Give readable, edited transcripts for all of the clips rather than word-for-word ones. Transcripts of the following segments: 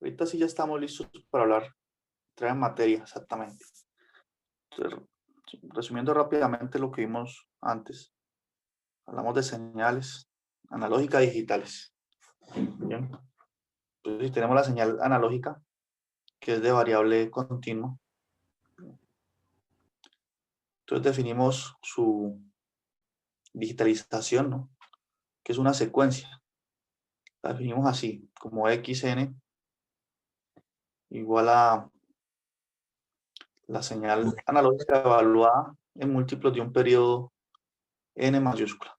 Ahorita sí ya estamos listos para entrar en materia, exactamente. Entonces, resumiendo rápidamente lo que vimos antes, hablamos de señales analógicas y digitales. Bien. Entonces, si tenemos la señal analógica, que es de variable continua, entonces definimos su digitalización, ¿no? Que es una secuencia. La definimos así, como xn igual a la señal analógica evaluada en múltiplos de un periodo n mayúscula.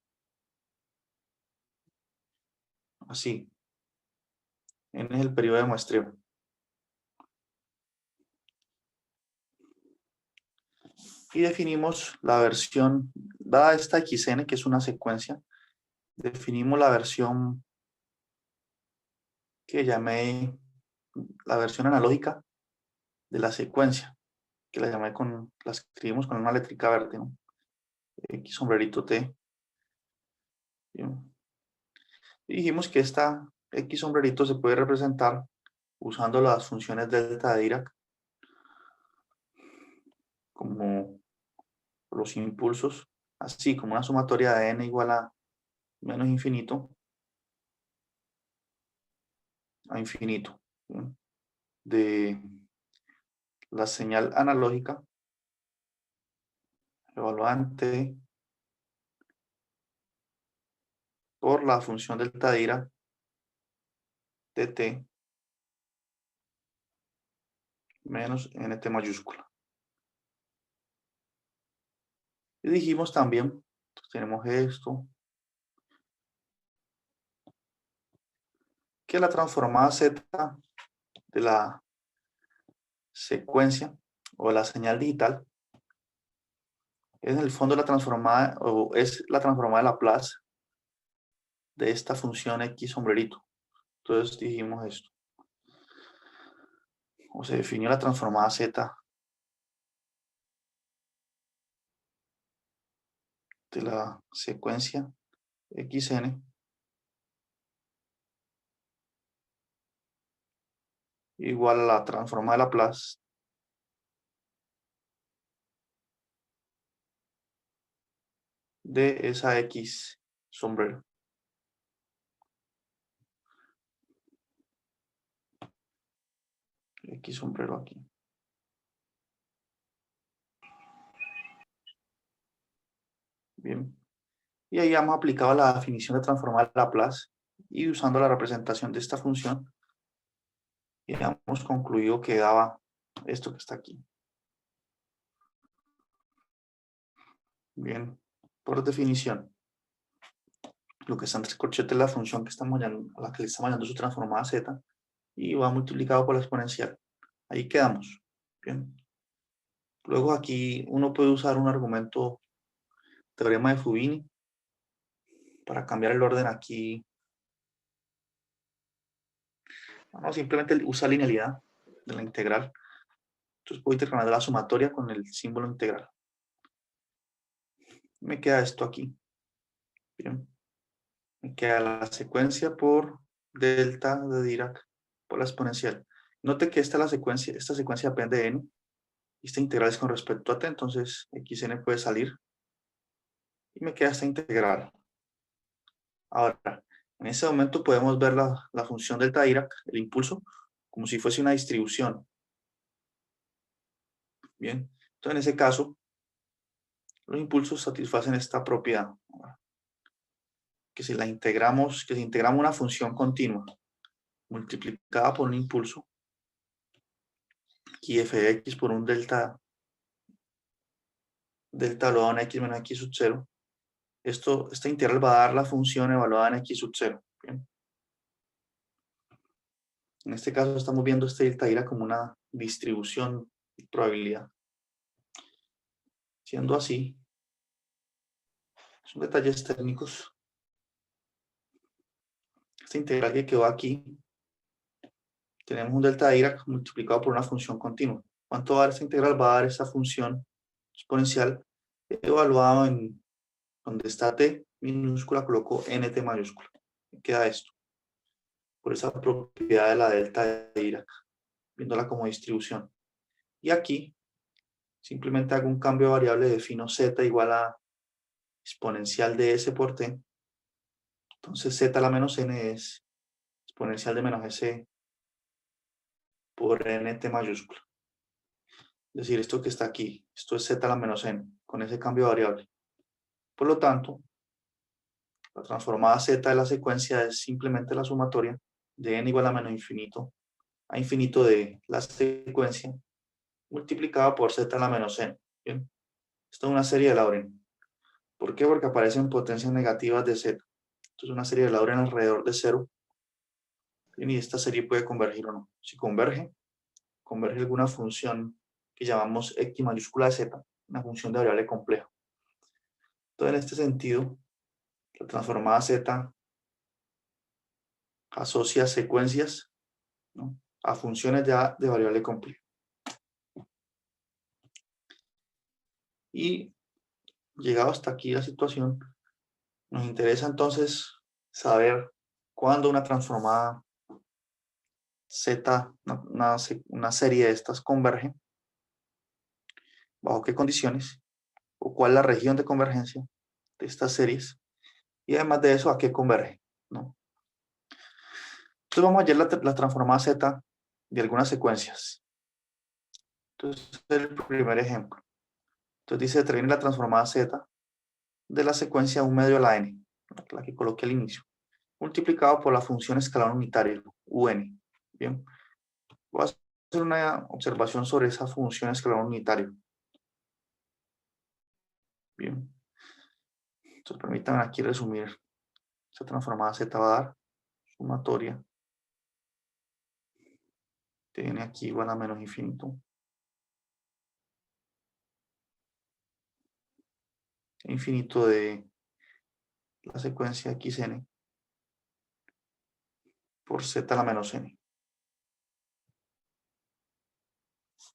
Así, n es el periodo de muestreo. Y definimos la versión, dada esta xn, que es una secuencia, definimos la versión que llamé la versión analógica de la secuencia, que la escribimos con una letrica verde, ¿no? X sombrerito T. Bien. Y dijimos que esta X sombrerito se puede representar usando las funciones delta de Dirac como los impulsos, así como una sumatoria de n igual a menos infinito a infinito, ¿sí? De la señal analógica evaluante por la función delta de Dirac de t menos nt mayúscula. Y dijimos también, tenemos esto, que la transformada z de la secuencia o la señal digital es en el fondo la transformada, o es la transformada de Laplace de esta función x sombrerito. Entonces dijimos esto, o se definió la transformada z de la secuencia xn igual a la transformada de Laplace de esa x sombrero. X sombrero aquí. Bien. Y ahí hemos aplicado la definición de transformada de Laplace y usando la representación de esta función, y hemos concluido que daba esto que está aquí. Bien, por definición, lo que está entre corchetes es la función que estamos hallando, a la que le estamos hallando su transformada z, y va multiplicado por la exponencial. Ahí quedamos. Bien. Luego aquí uno puede usar un argumento, teorema de Fubini, para cambiar el orden aquí. No, simplemente usa linealidad de la integral. Entonces puedo intercambiar la sumatoria con el símbolo integral. Me queda esto aquí. Bien. Me queda la secuencia por delta de Dirac por la exponencial. Note que esta secuencia depende de n. Esta integral es con respecto a t, entonces xn puede salir. Y me queda esta integral. Ahora, en ese momento podemos ver la función delta de Dirac, el impulso, como si fuese una distribución. Bien, entonces en ese caso, los impulsos satisfacen esta propiedad, que si integramos una función continua multiplicada por un impulso, y f de x por un delta elevado a una x menos x sub 0, esta integral va a dar la función evaluada en x sub 0. Bien. En este caso estamos viendo este delta ira como una distribución de probabilidad. Siendo así, son detalles técnicos. Esta integral que quedó aquí, tenemos un delta de Dirac multiplicado por una función continua. ¿Cuánto va a dar esta integral? Va a dar esa función exponencial evaluada en donde está t minúscula, coloco nt mayúscula. Me queda esto. por esa propiedad de la delta de Dirac, viéndola como distribución. Y aquí simplemente hago un cambio de variable, defino z igual a exponencial de s por t. Entonces z a la menos n es exponencial de menos s por nt mayúscula. Es decir, esto que está aquí, esto es z a la menos n, con ese cambio de variable. Por lo tanto, la transformada z de la secuencia es simplemente la sumatoria de n igual a menos infinito a infinito de la secuencia multiplicada por z a la menos n. ¿Bien? Esto es una serie de Laurent. ¿Por qué? Porque aparecen potencias negativas de z. Esto es una serie de Laurent alrededor de 0. Bien, y esta serie puede convergir o no. Si converge alguna función que llamamos x mayúscula de z, una función de variable compleja. Entonces, en este sentido, la transformada z asocia secuencias, ¿no?, a funciones de variable compleja. Y llegado hasta aquí la situación, nos interesa entonces saber cuándo una transformada z, una serie de estas converge, bajo qué condiciones, o cuál es la región de convergencia de estas series, y además de eso, a qué converge, ¿no? Entonces vamos a hallar la transformada z de algunas secuencias. Entonces, el primer ejemplo. Entonces dice, determine la transformada z de la secuencia 1 medio a la n, la que coloqué al inicio, multiplicado por la función escalar unitaria, un. Bien, voy a hacer una observación sobre esa función escalar unitaria. Bien, entonces permítanme aquí resumir. Esta transformada z va a dar sumatoria de n aquí igual a menos infinito infinito de la secuencia xn por z a la menos n.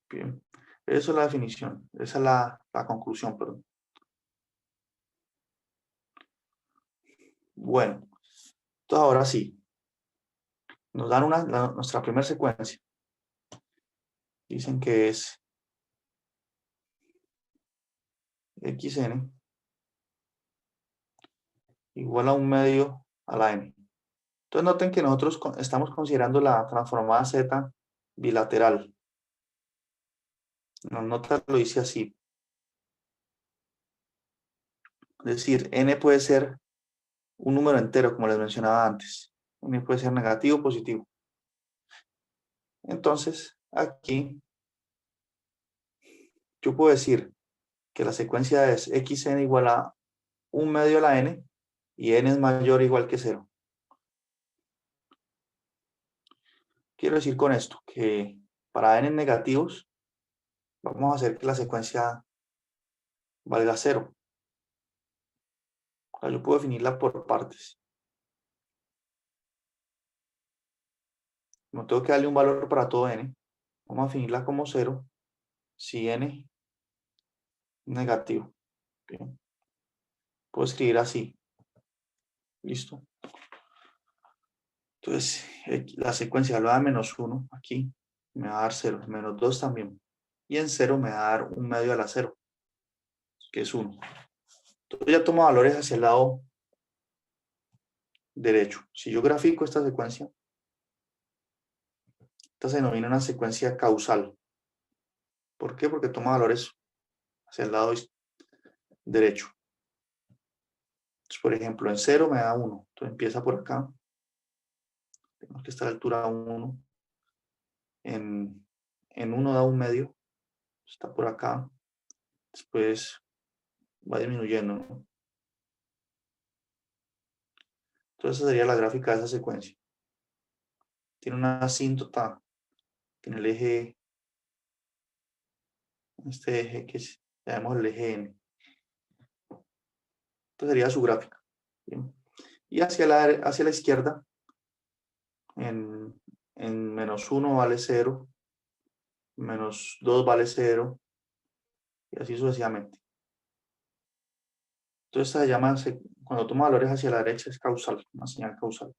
Bien, eso es la definición, esa es la conclusión, perdón. Bueno, entonces ahora sí, nos dan nuestra primera secuencia. Dicen que es xn igual a 1 medio a la n. Entonces noten que nosotros estamos considerando la transformada z bilateral. Nos nota lo dice así. Es decir, n puede ser un número entero, como les mencionaba antes. N puede ser negativo o positivo. Entonces, aquí yo puedo decir que la secuencia es xn igual a 1 medio a la n y n es mayor o igual que 0. Quiero decir con esto que para n negativos vamos a hacer que la secuencia valga 0. O sea, yo puedo definirla por partes. No tengo que darle un valor para todo n. Vamos a definirla como 0 si n es negativo. Bien. Puedo escribir así. Listo. Entonces, la secuencia lo da menos 1 aquí, me va a dar 0, menos 2 también. Y en 0 me va a dar 1 medio a la 0, que es 1. Entonces ya tomo valores hacia el lado derecho. Si yo grafico esta secuencia, esta se denomina una secuencia causal. ¿Por qué? Porque toma valores hacia el lado derecho. Entonces, por ejemplo, en 0 me da 1. Entonces empieza por acá. Tenemos que estar a la altura 1. En 1 da 1 medio. Está por acá. Después va disminuyendo, ¿no? Entonces esa sería la gráfica de esa secuencia. Tiene una asíntota en el eje, este eje que llamamos el eje n. Esta sería su gráfica. ¿Bien? Y hacia la izquierda, en menos 1 vale 0, menos 2 vale 0, y así sucesivamente. Entonces esta se llama, cuando toma valores hacia la derecha, es causal, una señal causal.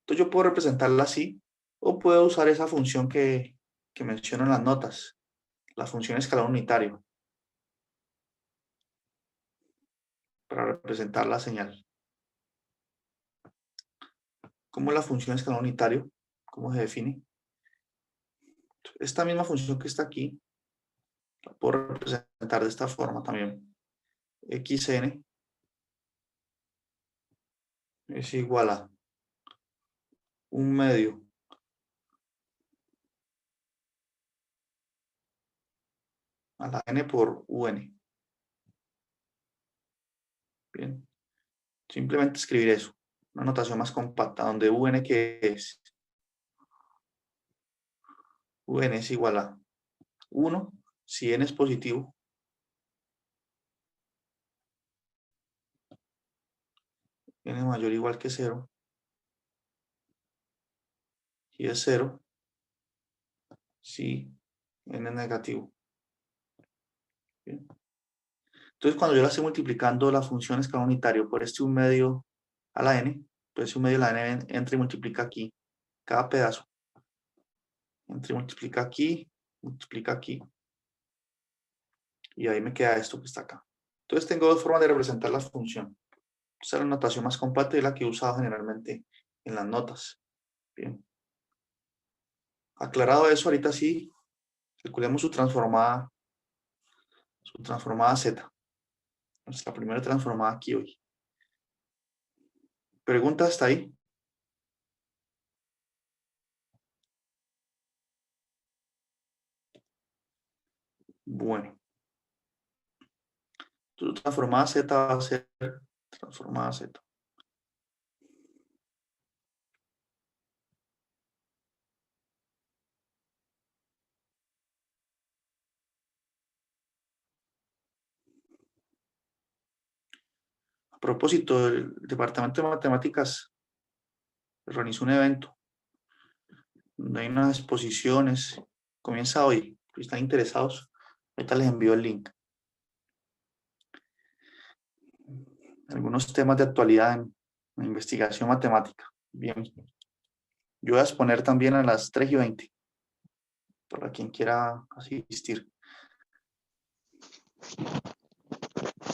Entonces yo puedo representarla así, o puedo usar esa función que menciono en las notas, la función escalar unitario, para representar la señal. ¿Cómo es la función escalar unitario? ¿Cómo se define? Esta misma función que está aquí, la puedo representar de esta forma también. Xn es igual a 1/2 a la n por un. Bien, simplemente escribir eso, una notación más compacta, donde un que es, un es igual a 1 si n es positivo, n mayor o igual que 0, y es 0 si n es negativo. Bien. Entonces, cuando yo la estoy multiplicando la función escalar unitario por este 1/2 a la n, pues 1/2 a la n entra y multiplica aquí, cada pedazo. Entra y multiplica aquí, y ahí me queda esto que está acá. Entonces, tengo dos formas de representar la función. Esta es la notación más compacta y la que he usado generalmente en las notas. Bien. Aclarado eso, ahorita sí, calculemos su transformada z. Nuestra primera transformada aquí hoy. ¿Pregunta hasta ahí? Bueno. Tu transformada z va a ser transformada z. A propósito, el Departamento de Matemáticas organizó un evento donde hay unas exposiciones. Comienza hoy. Si están interesados, ahorita les envío el link. Algunos temas de actualidad en investigación matemática. Bien. Yo voy a exponer también a las 3:20 para quien quiera asistir.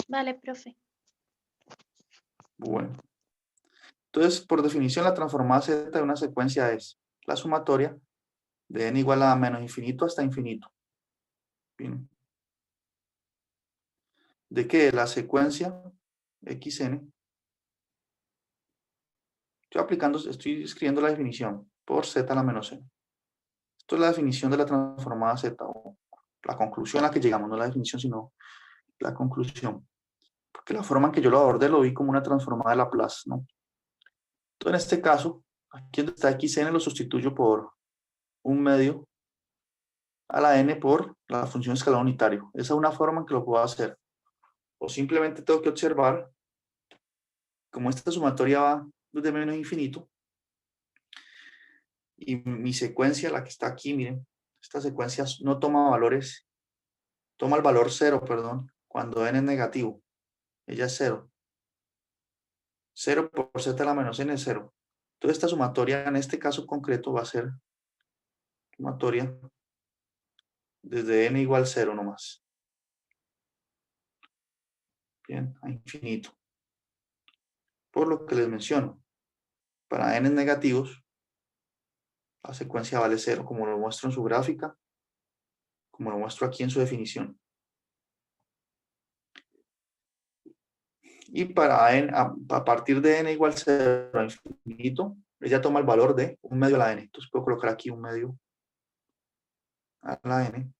Vale, profe. Bueno. Entonces, por definición, la transformada z de una secuencia es la sumatoria de n igual a menos infinito hasta infinito. Bien. ¿De qué? La secuencia xn. Estoy escribiendo la definición por z a la menos n. Esto es la definición de la transformada z, o la conclusión a la que llegamos, no la definición, sino la conclusión. Porque la forma en que yo lo abordé lo vi como una transformada de Laplace, ¿no? Entonces, en este caso, aquí donde está xn lo sustituyo por 1/2 a la n por la función escalar unitario. Esa es una forma en que lo puedo hacer. O simplemente tengo que observar, como esta sumatoria va desde menos infinito, y mi secuencia, la que está aquí, miren, esta secuencia no toma valores, toma el valor 0, perdón, cuando n es negativo. Ella es 0. 0 por z a la menos n es 0. Entonces esta sumatoria en este caso concreto va a ser sumatoria desde n igual 0 nomás. Bien, a infinito. Por lo que les menciono, para n negativos, la secuencia vale 0, como lo muestro en su gráfica, como lo muestro aquí en su definición. Y a partir de n igual 0 a infinito, ella toma el valor de 1/2 a la n. Entonces puedo colocar aquí 1/2 a la n.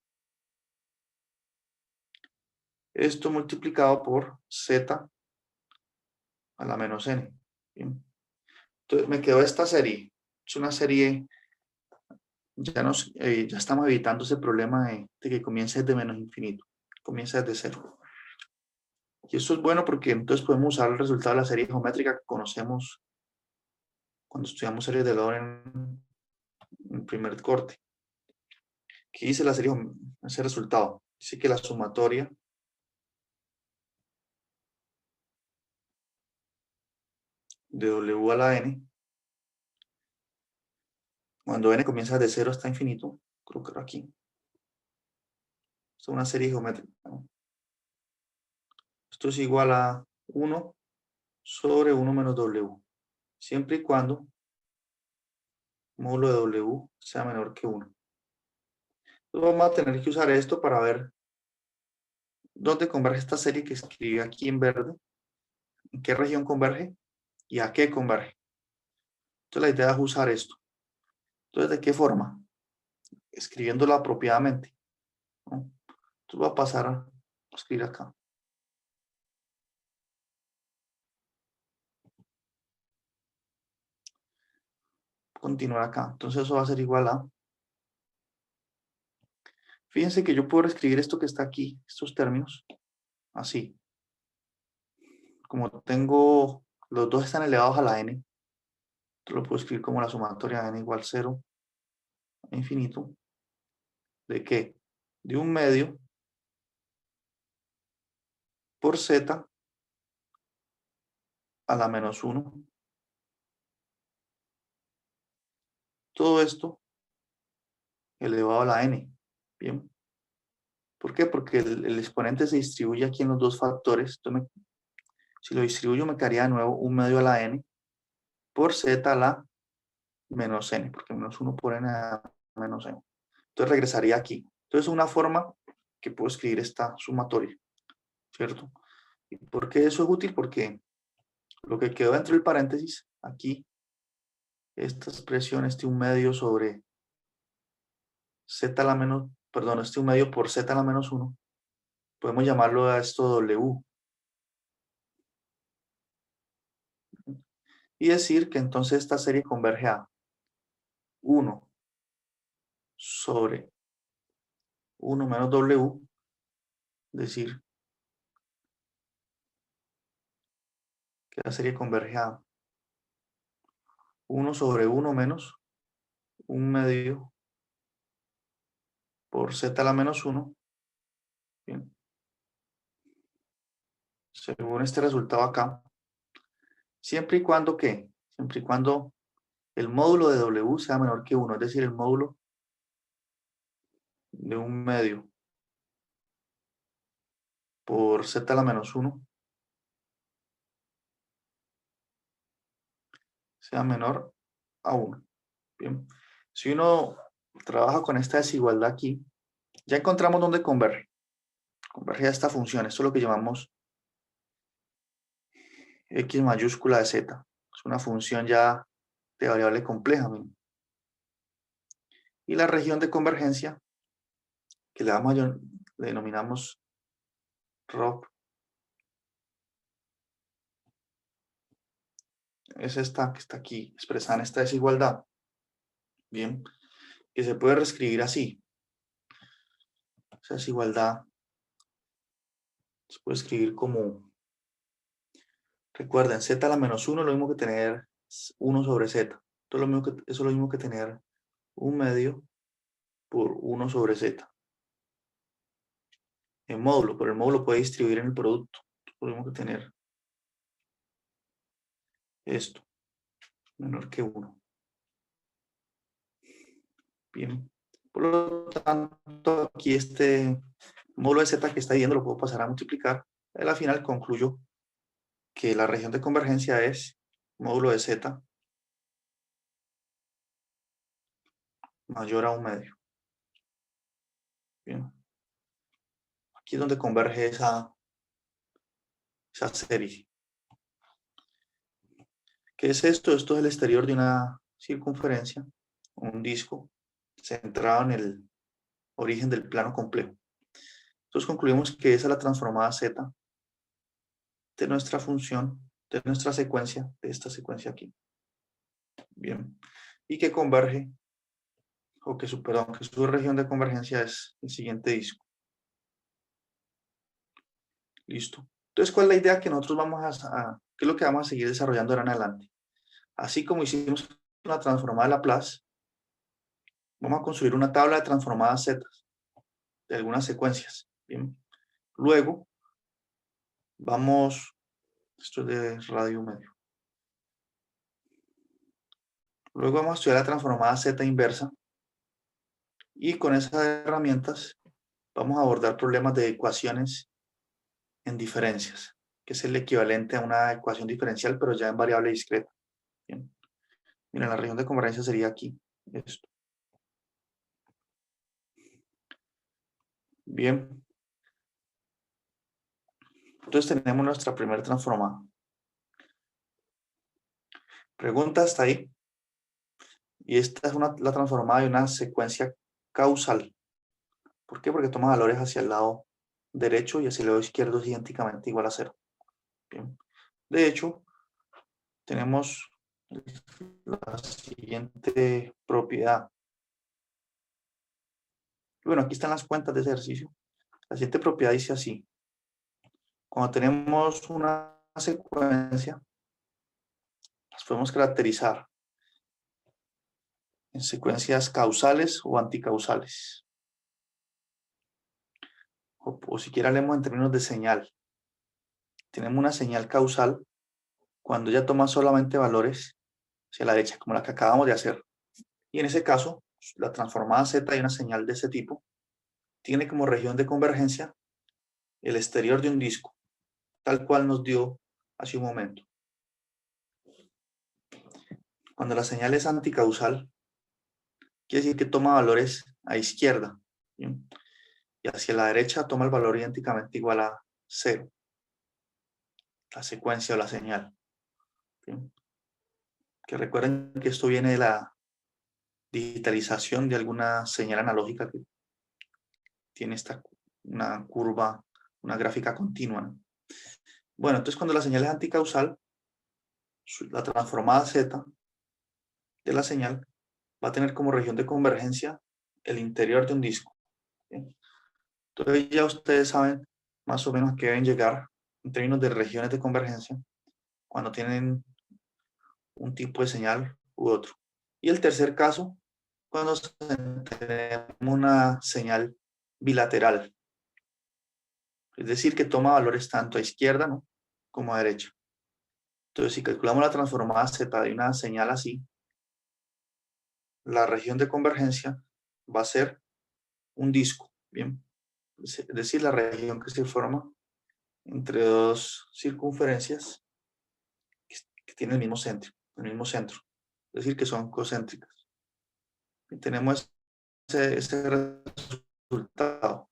Esto multiplicado por z a la menos n. Bien. Entonces me quedó esta serie. Es una serie, ya estamos evitando ese problema de que comience desde menos infinito. Comienza desde 0. Y eso es bueno porque entonces podemos usar el resultado de la serie geométrica que conocemos cuando estudiamos series de Lorentz en primer corte. ¿Qué dice la serie, ese resultado? Dice que la sumatoria de w a la n Cuando n comienza de 0 hasta infinito, colocarlo aquí. Esto es una serie geométrica, ¿no? Esto es igual a 1 sobre 1 menos W, siempre y cuando módulo de W sea menor que 1. Entonces vamos a tener que usar esto para ver dónde converge esta serie que escribí aquí en verde, en qué región converge y a qué converge. Entonces la idea es usar esto. Entonces, ¿de qué forma? Escribiéndola apropiadamente, ¿no? Entonces voy a pasar a escribir acá. Continuar acá. Entonces eso va a ser igual a... Fíjense que yo puedo escribir esto que está aquí, estos términos, así. Como tengo, los dos están elevados a la n, lo puedo escribir como la sumatoria de n igual 0 a infinito. ¿De qué? De 1/2 por z a la menos 1. Todo esto elevado a la n. Bien. ¿Por qué? Porque el exponente se distribuye aquí en los dos factores. Entonces, si lo distribuyo, me quedaría de nuevo 1/2 a la n por z a la menos n, porque menos 1 por n a menos n. Entonces regresaría aquí. Entonces, una forma que puedo escribir esta sumatoria, ¿cierto? ¿Y por qué eso es útil? Porque lo que quedó dentro del paréntesis, aquí, esta expresión, este 1/2 sobre z a la menos, perdón, este 1/2 por z a la menos 1, podemos llamarlo a esto w. Y decir que entonces esta serie converge a 1 sobre 1 menos w, es decir, que la serie converge a 1 sobre 1 menos 1/2 por z a la menos 1. Bien. Según este resultado acá, siempre y cuando ¿qué? Siempre y cuando el módulo de w sea menor que 1, es decir, el módulo de 1/2 por z a la menos 1 sea menor a 1. Bien. Si uno trabaja con esta desigualdad aquí, ya encontramos dónde converge. Converge a esta función. Esto es lo que llamamos x mayúscula de z. Es una función ya de variable compleja. Miren. Y la región de convergencia, que le denominamos ROP, es esta que está aquí, expresada en esta desigualdad. Bien, que se puede reescribir así. Esa desigualdad se puede escribir como, recuerden, z a la menos 1 es lo mismo que tener 1 sobre z. Eso es lo mismo que tener 1/2 por 1 sobre z. En módulo, pero el módulo puede distribuir en el producto. Es lo mismo que tener esto, menor que 1. Bien. Por lo tanto, aquí este módulo de z que está yendo lo puedo pasar a multiplicar. Y al final concluyo que la región de convergencia es módulo de z mayor a 1/2. Bien. Aquí es donde converge esa serie. ¿Qué es esto? Esto es el exterior de una circunferencia, un disco centrado en el origen del plano complejo. Entonces concluimos que esa es la transformada z de nuestra función, de nuestra secuencia, de esta secuencia aquí. Bien. Y que converge, o que perdón, que su región de convergencia es el siguiente disco. Listo. Entonces, ¿cuál es la idea que nosotros qué es lo que vamos a seguir desarrollando ahora en adelante? Así como hicimos una transformada de Laplace, vamos a construir una tabla de transformadas z de algunas secuencias. Bien. Luego, esto es de radio medio. Luego vamos a estudiar la transformada Z inversa. Y con esas herramientas vamos a abordar problemas de ecuaciones en diferencias, que es el equivalente a una ecuación diferencial, pero ya en variable discreta. Bien. Miren, la región de convergencia sería aquí. Esto. Bien. Entonces tenemos nuestra primera transformada. Pregunta hasta ahí. Y esta es la transformada de una secuencia causal. ¿Por qué? Porque toma valores hacia el lado derecho y hacia el lado izquierdo es idénticamente igual a 0. Bien. De hecho, tenemos la siguiente propiedad. Bueno, aquí están las cuentas de ese ejercicio. La siguiente propiedad dice así. Cuando tenemos una secuencia, las podemos caracterizar en secuencias causales o anticausales. O siquiera leemos en términos de señal. Tenemos una señal causal cuando ella toma solamente valores hacia la derecha, como la que acabamos de hacer. Y en ese caso, la transformada Z de una señal de ese tipo tiene como región de convergencia el exterior de un disco, tal cual nos dio hace un momento. Cuando la señal es anticausal, quiere decir que toma valores a izquierda, ¿bien? Y hacia la derecha toma el valor idénticamente igual a 0, la secuencia o la señal. ¿Bien? Que recuerden que esto viene de la digitalización de alguna señal analógica que tiene una curva, una gráfica continua, ¿no? Bueno, entonces cuando la señal es anticausal, la transformada Z de la señal va a tener como región de convergencia el interior de un disco. ¿Bien? Entonces ya ustedes saben más o menos a qué deben llegar en términos de regiones de convergencia cuando tienen un tipo de señal u otro. Y el tercer caso, cuando tenemos una señal bilateral, es decir, que toma valores tanto a izquierda, ¿no?, como a derecha. Entonces, si calculamos la transformada Z de una señal así, la región de convergencia va a ser un disco, ¿bien? Es decir, la región que se forma entre dos circunferencias que tienen el mismo centro, es decir, que son concéntricas. Y tenemos ese resultado.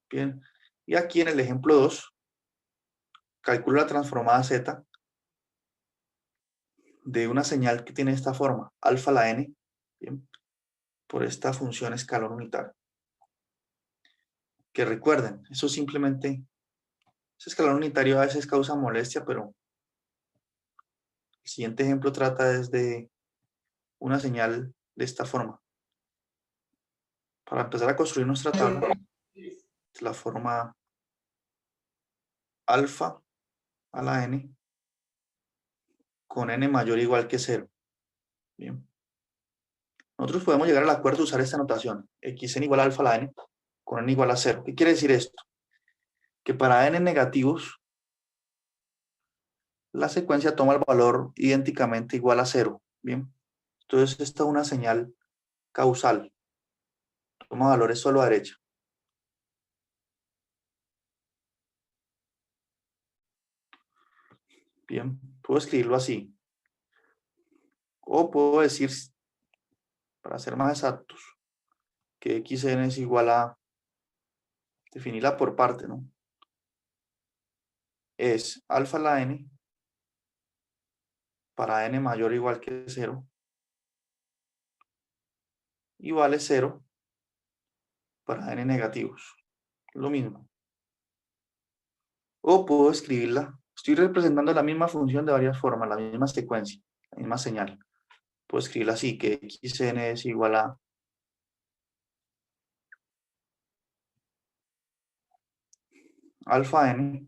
Bien, y aquí en el ejemplo 2, calculo la transformada Z de una señal que tiene esta forma, alfa a la n, bien, por esta función escalón unitario. Que recuerden, eso simplemente, ese escalón unitario a veces causa molestia, pero el siguiente ejemplo trata desde una señal de esta forma. Para empezar a construir nuestra tabla, la forma alfa a la n con n mayor o igual que 0. Bien. Nosotros podemos llegar al acuerdo de usar esta notación, xn igual a alfa a la n con n igual a 0. ¿Qué quiere decir esto? Que para n negativos, la secuencia toma el valor idénticamente igual a 0. Bien. Entonces, esta es una señal causal. Toma valores solo a derecha. Bien. Puedo escribirlo así. O puedo decir, para ser más exactos, que xn es igual a, definirla por parte, ¿no? Es alfa a la n para n mayor o igual que 0 y vale 0 para n negativos. Lo mismo. O puedo escribirla, estoy representando la misma función de varias formas, la misma secuencia, la misma señal. Puedo escribirla así, que xn es igual a alfa n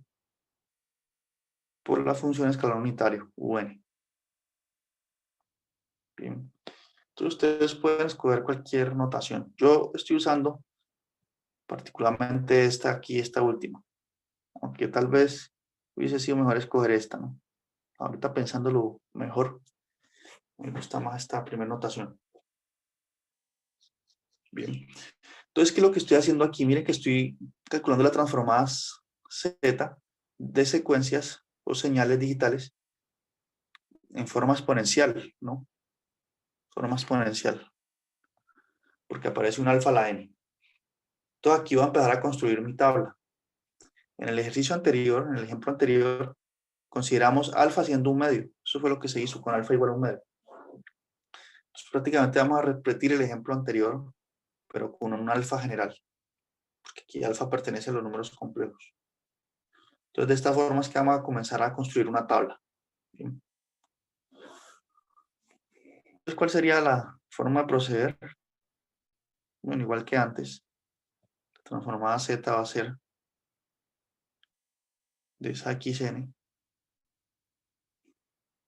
por la función escalar unitario, un. Bien. Entonces ustedes pueden escoger cualquier notación. Yo estoy usando particularmente esta aquí, esta última. Aunque tal vez hubiese sido mejor escoger esta, ¿no? Ahorita pensándolo mejor, Me gusta más esta primera notación. Bien. Entonces, ¿qué es lo que estoy haciendo aquí? Miren que estoy calculando las transformadas Z de secuencias o señales digitales en forma exponencial, ¿no? Forma exponencial. Porque aparece un alfa a la n. Entonces, aquí voy a empezar a construir mi tabla. En el ejercicio anterior, en el ejemplo anterior, consideramos alfa siendo un medio. Eso fue lo que se hizo con alfa igual a un medio. Entonces, prácticamente vamos a repetir el ejemplo anterior, pero con un alfa general. Porque aquí alfa pertenece a los números complejos. Entonces, de esta forma es que vamos a comenzar a construir una tabla. ¿Bien? Entonces, ¿cuál sería la forma de proceder? Bueno, igual que antes, la transformada Z va a ser de esa xn,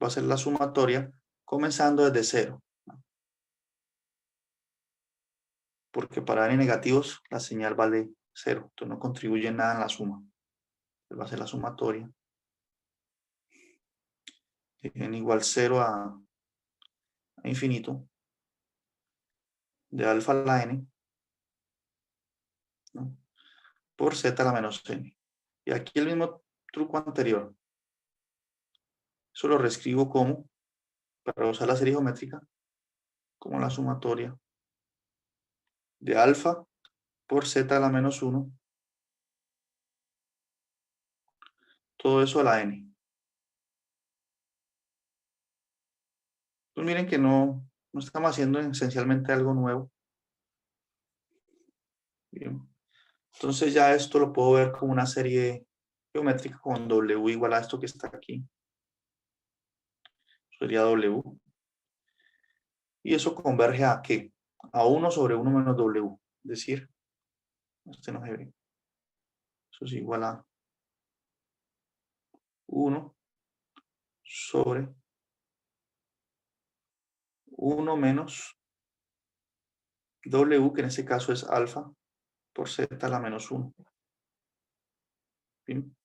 va a ser la sumatoria comenzando desde 0. Porque para n negativos la señal vale 0, entonces no contribuye nada en la suma. Va a ser la sumatoria. En igual 0 a infinito de alfa a la n, ¿no? Por z a la menos n. Y aquí el mismo truco anterior. Eso lo reescribo como, para usar la serie geométrica, como la sumatoria de alfa por z a la menos 1, todo eso a la n. Pues miren que no estamos haciendo esencialmente algo nuevo. Bien. Entonces ya esto lo puedo ver como una serie geométrica con W igual a esto que está aquí. Sería W. Y eso converge a ¿qué? A 1 sobre 1 menos W. Es decir, este no se ve. Eso es igual a 1 sobre 1 menos W, que en este caso es alfa, por z a la menos 1. ¿Bien?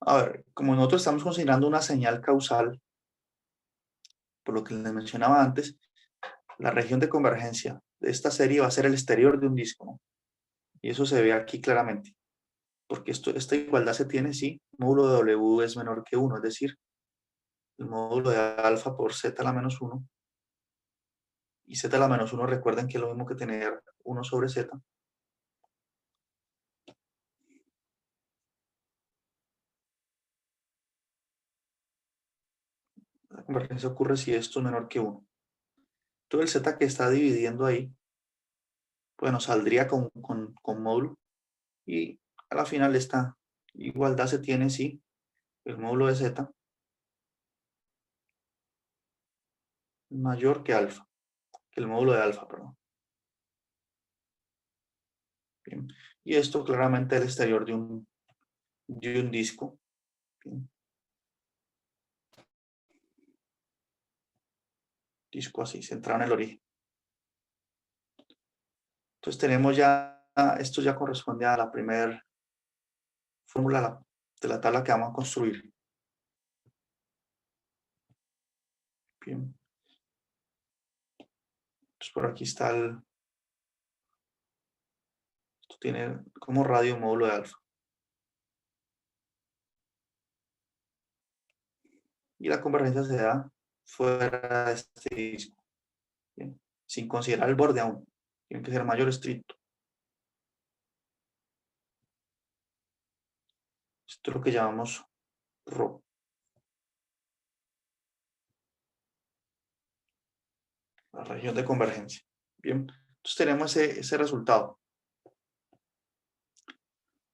A ver, como nosotros estamos considerando una señal causal, por lo que les mencionaba antes, la región de convergencia de esta serie va a ser el exterior de un disco, ¿no? Y eso se ve aquí claramente, porque esta igualdad se tiene si módulo de W es menor que 1, es decir, el módulo de alfa por z a la menos 1, y z a la menos 1 recuerden que es lo mismo que tener 1 sobre z. La convergencia ocurre si esto es menor que 1. Todo el z que está dividiendo ahí, bueno, saldría con módulo, y a la final esta igualdad se tiene si el módulo de z es mayor que alfa, que el módulo de alfa, perdón. Bien. Y esto claramente es el exterior de un disco. Bien. Disco así, centrado en el origen. Entonces tenemos ya, esto ya corresponde a la primera fórmula de la tabla que vamos a construir. Bien. Entonces por aquí está esto tiene como radio un módulo de alfa. Y la convergencia se da fuera de este disco. Bien. Sin considerar el borde aún. Tiene que ser mayor estricto. Esto es lo que llamamos ρ. La región de convergencia. Bien. Entonces tenemos ese resultado,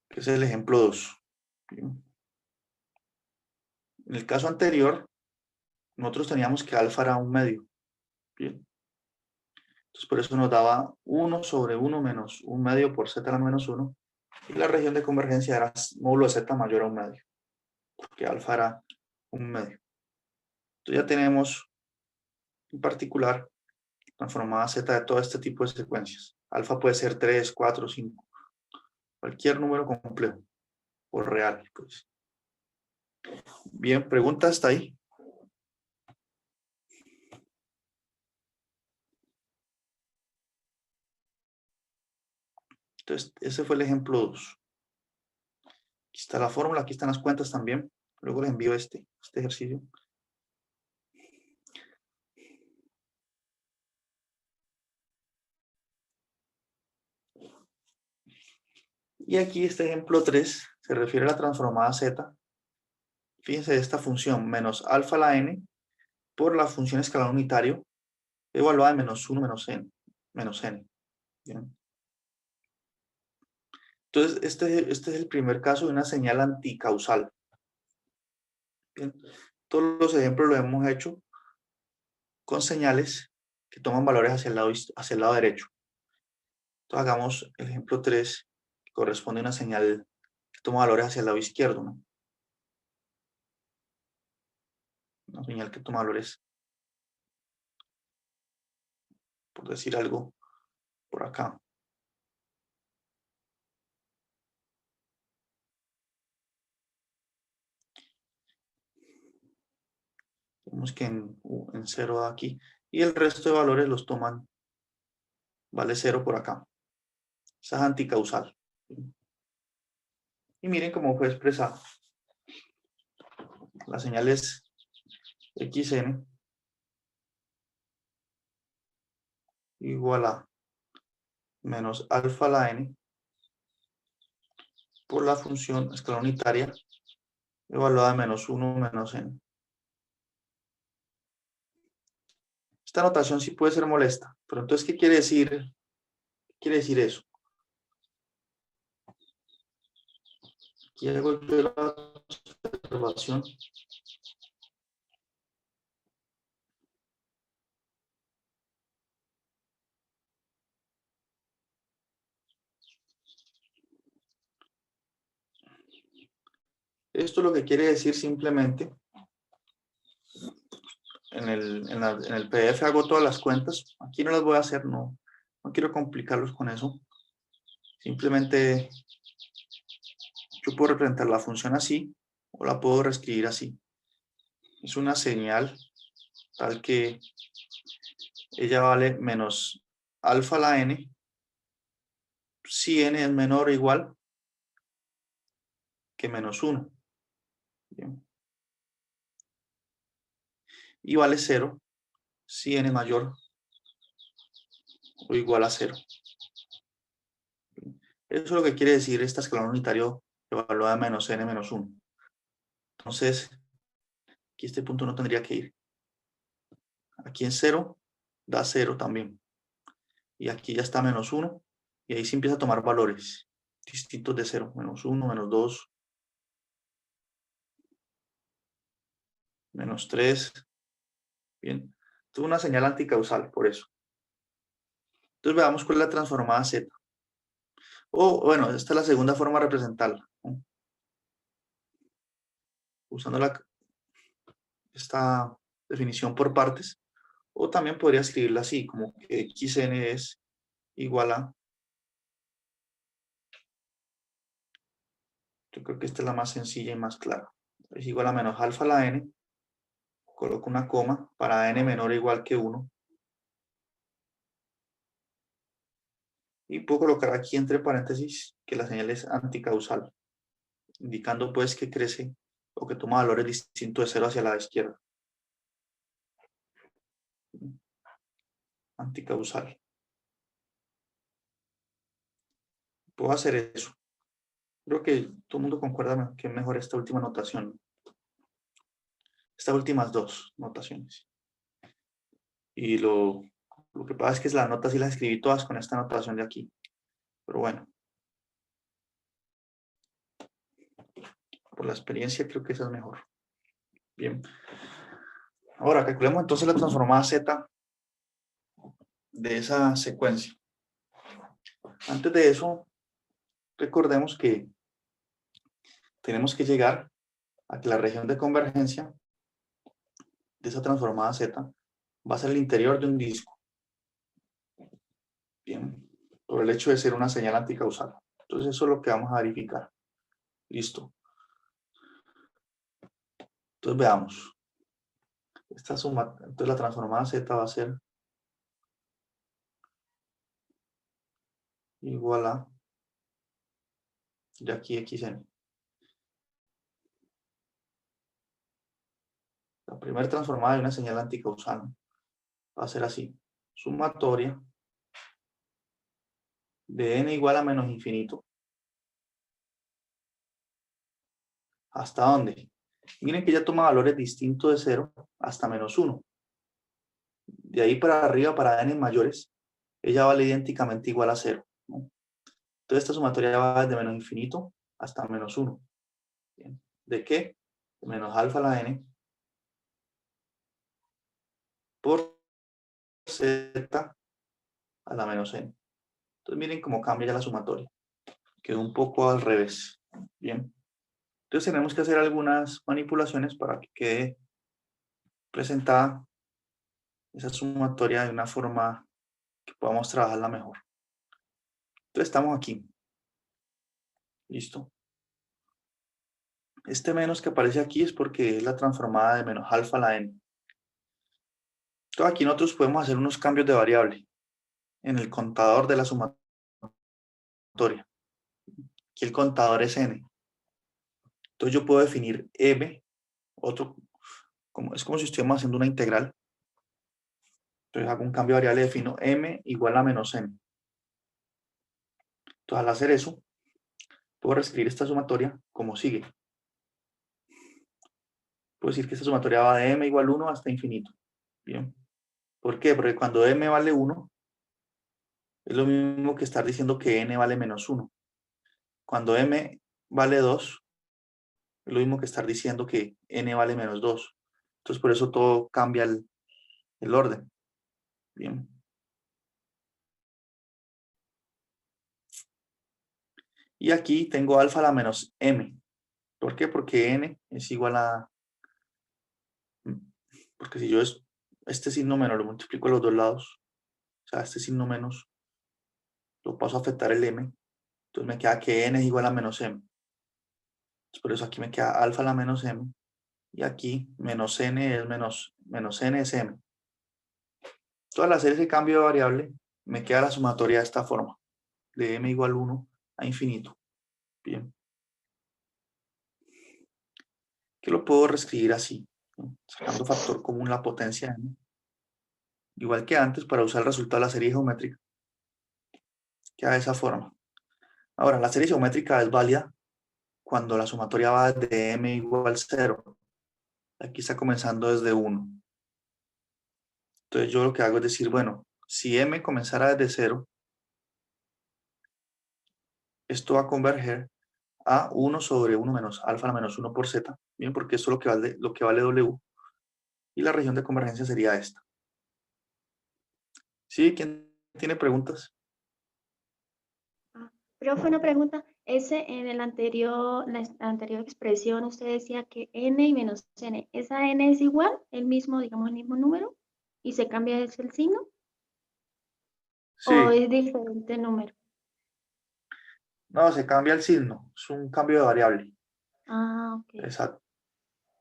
que es el ejemplo 2. Bien. En el caso anterior, nosotros teníamos que alfa era un medio. Bien. Entonces por eso nos daba 1 sobre 1 menos un medio por z a la menos 1. Y la región de convergencia era módulo de z mayor a un medio. Porque alfa era un medio. Entonces ya tenemos en particular transformada z de todo este tipo de secuencias. Alfa puede ser 3, 4, 5. Cualquier número complejo o real, pues. Bien, pregunta hasta ahí. Entonces, ese fue el ejemplo 2. Aquí está la fórmula, aquí están las cuentas también. Luego les envío este ejercicio. Y aquí este ejemplo 3 se refiere a la transformada z. Fíjense de esta función, menos alfa a la n por la función escalar unitario evaluada en menos 1 menos n. ¿Bien? Entonces, este es el primer caso de una señal anticausal. ¿Bien? Todos los ejemplos los hemos hecho con señales que toman valores hacia el lado derecho. Entonces, hagamos el ejemplo 3, que corresponde a una señal que toma valores hacia el lado izquierdo, ¿no? Una señal que toma valores, por decir algo, por acá. Vemos que en 0 da aquí. Y el resto de valores los toman, vale 0 por acá. Esa es anticausal. Y miren cómo fue expresado. La señal es xn igual a menos alfa a la n por la función escalar unitaria evaluada en menos 1 menos n. Esta notación sí puede ser molesta, pero entonces, ¿qué quiere decir? ¿Qué quiere decir eso? Aquí hago yo la observación. Esto lo que quiere decir simplemente, en el PDF hago todas las cuentas. Aquí no las voy a hacer, no quiero complicarlos con eso. Simplemente yo puedo representar la función así o la puedo reescribir así. Es una señal tal que ella vale menos alfa a la n si n es menor o igual que menos 1. Bien. Y vale 0 si n mayor o igual a 0. Eso es lo que quiere decir esta escalón unitario evaluada en menos n menos 1. Entonces, aquí este punto no tendría que ir. Aquí en 0 da 0 también. Y aquí ya está menos 1. Y ahí sí empieza a tomar valores distintos de 0. Menos 1, menos 2, menos 3. Bien. Esto es una señal anticausal, por eso. Entonces veamos cuál es la transformada z. Bueno, esta es la segunda forma de representarla, ¿no? Usando esta definición por partes. O también podría escribirla así, como que xn es igual a... Yo creo que esta es la más sencilla y más clara. Es igual a menos alfa a la n. Coloco una coma para n menor o igual que 1. Y puedo colocar aquí entre paréntesis que la señal es anticausal, indicando pues que crece o que toma valores distintos de 0 hacia la izquierda. Anticausal. Puedo hacer eso. Creo que todo el mundo concuerda que es mejor esta última notación. Estas últimas dos notaciones. Y lo que pasa es que las notas sí las escribí todas con esta notación de aquí. Pero bueno. Por la experiencia creo que esa es mejor. Bien. Ahora calculemos entonces la transformada z de esa secuencia. Antes de eso, recordemos que tenemos que llegar a que la región de convergencia de esa transformada z va a ser el interior de un disco. Bien, por el hecho de ser una señal anticausal. Entonces eso es lo que vamos a verificar. Listo. Entonces veamos. Esta suma, entonces la transformada z va a ser igual a de aquí xn. La primera transformada de una señal anticausal va a ser así. Sumatoria de n igual a menos infinito. ¿Hasta dónde? Miren que ya toma valores distintos de 0 hasta menos 1. De ahí para arriba, para n mayores, ella vale idénticamente igual a 0, ¿no? Entonces esta sumatoria va desde menos infinito hasta menos 1. Bien. ¿De qué? De menos alfa a la n por z a la menos n. Entonces miren cómo cambia ya la sumatoria. Quedó un poco al revés. Bien. Entonces tenemos que hacer algunas manipulaciones para que quede presentada esa sumatoria de una forma que podamos trabajarla mejor. Entonces estamos aquí. Listo. Este menos que aparece aquí es porque es la transformada de menos alfa a la n. Entonces aquí nosotros podemos hacer unos cambios de variable en el contador de la sumatoria. Aquí el contador es n. Entonces yo puedo definir m, es como si estuviéramos haciendo una integral. Entonces hago un cambio de variable, defino m igual a menos n. Entonces al hacer eso, puedo reescribir esta sumatoria como sigue. Puedo decir que esta sumatoria va de m igual 1 hasta infinito. Bien. ¿Por qué? Porque cuando m vale 1, es lo mismo que estar diciendo que n vale menos 1. Cuando m vale 2, es lo mismo que estar diciendo que n vale menos 2. Entonces por eso todo cambia el orden. Bien. Y aquí tengo alfa a la menos m. ¿Por qué? Porque n es igual a... Porque si yo este signo menos lo multiplico a los dos lados, o sea, este signo menos, lo paso a afectar el m, entonces me queda que n es igual a menos m. Entonces por eso aquí me queda alfa a la menos m, y aquí menos n es menos n es m. Entonces al hacer ese cambio de variable, me queda la sumatoria de esta forma, de m igual 1 a infinito. Bien. Que lo puedo reescribir así, ¿no? Sacando factor común la potencia n. Igual que antes, para usar el resultado de la serie geométrica. Queda de esa forma. Ahora, la serie geométrica es válida cuando la sumatoria va desde m igual 0. Aquí está comenzando desde 1. Entonces yo lo que hago es decir, bueno, si m comenzara desde 0, esto va a converger a 1 sobre 1 menos alfa a la menos 1 por z. Bien, porque esto es lo que vale w. Y la región de convergencia sería esta. ¿Sí? ¿Quién tiene preguntas? Profe, una pregunta. En el anterior, la anterior expresión, usted decía que n y menos n. ¿Esa n es igual? Digamos, el mismo número. ¿Y se cambia el signo? ¿O Sí. es diferente número? No, se cambia el signo. Es un cambio de variable. Ah, ok. Exacto.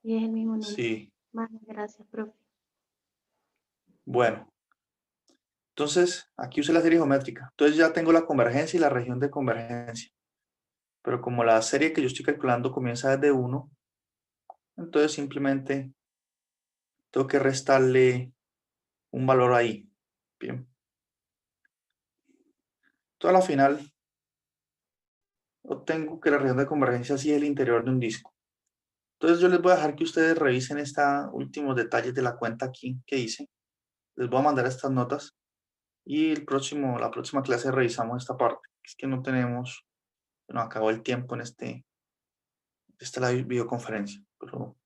Y es el mismo número. Sí. Vale, gracias, profe. Bueno. Entonces, aquí usé la serie geométrica. Entonces ya tengo la convergencia y la región de convergencia. Pero como la serie que yo estoy calculando comienza desde 1, entonces simplemente tengo que restarle un valor ahí. Bien. Entonces, a la final, obtengo que la región de convergencia sí es el interior de un disco. Entonces, yo les voy a dejar que ustedes revisen estos últimos detalles de la cuenta aquí que hice. Les voy a mandar estas notas y la próxima clase revisamos esta parte. Es que no tenemos, bueno, acabó el tiempo en esta la videoconferencia, pero